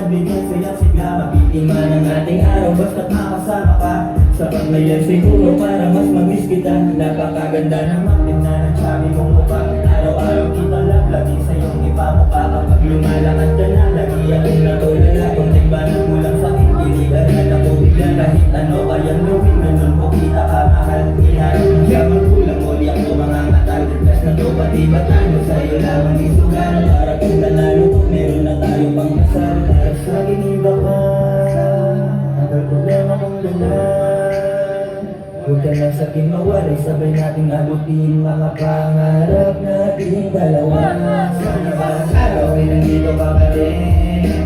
bigyan saya sigla. Mabiktima ng ating araw basta't makasama ka. Sapat na yan siguro para mas mag-miss kita. Napakaganda naman din na ng sabi mong mukha. Araw-araw kita lagi sa iyong ipamukha. Kapag lumalakad ka na, lagi akong natulala. Kung tigbanan mo lang sa kikiligan na ako bigla. Kahit ano kayang gawin, ganun ko kita ka mahal. Inahin mo siya magkulang mo, di ako mga matal. Kas na to pati batano, sa'yo lamang isugan. Para kung nanalo to, meron na tayo pang kasal. Para sa giniba ka, ang problema kong ganyan. Huwag ka lang sa'kin mawalay, sabay nating abutin mga pangarap nating dalawa. Sana balang araw ay nandito ka pa rin.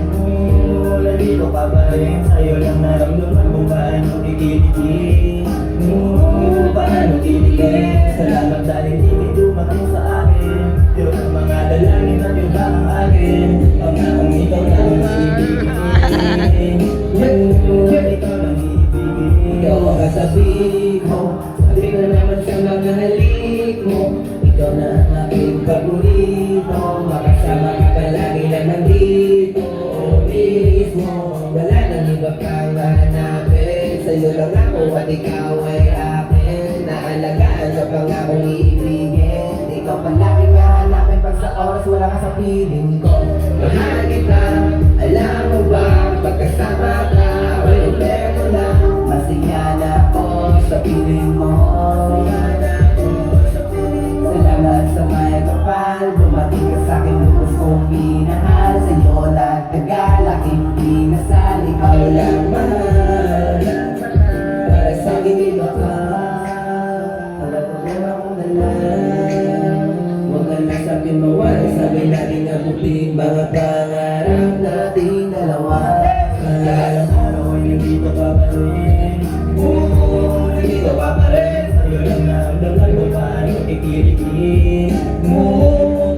Nandito ka pa rin. Sa'yo lang naramdaman kung paano kikiligin. Paano kiligin. Salamat dahil hindi dumating sa akin. Pero ang mga dalangin at yung ang akin. Pangakong ikaw lang ang ibigin. Ikaw lang ibigin. Ikaw ang kasabihin mo. Sabi ko naman sa mga halik mo. Ikaw na ang aking paborito. Makasama ka palagi lang nandito. Mismo, wala nang iba kang hanapin. Sa'yo lang ako at ikaw ay akin. Naalagaan ka pa nga kong iibigin. Ikaw palagi nga hanapin pag sa oras wala ka sa piling ko. Mahal kita, alam mo ba? Pagkasama ka, walang pero lang. Masaya na ako sa piling mo. Salamat sa may kapal. Dumating ka sa'kin lubos kong minahal. Sa'yo lahat tagal, aking pinasal. Ikaw lang mahal. Para sa'kin iba ka. Wala problema kong dalan. Huwag ka na sa'kin mawala. Sabay natin abutin mga pangarap nating dalawa. Alam araw ay nandito ka pa rin. Nandito ka pa rin. Sa'yo lang naramdaman mo paano kikiligin.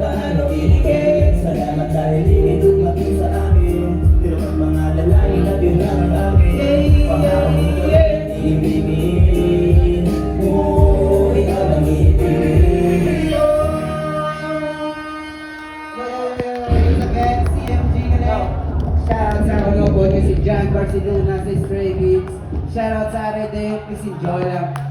Paano kiligin. Salamat dahil hindi dumating sa akin. Pero ang mga lalaki na yun ang akin. Pangakong ikaw ang ibigin. Ikaw ang ibigin. Shoutout sa manood ni si John Barcelona sa Stray Kids. Shoutout sa Arete, si Joy lang.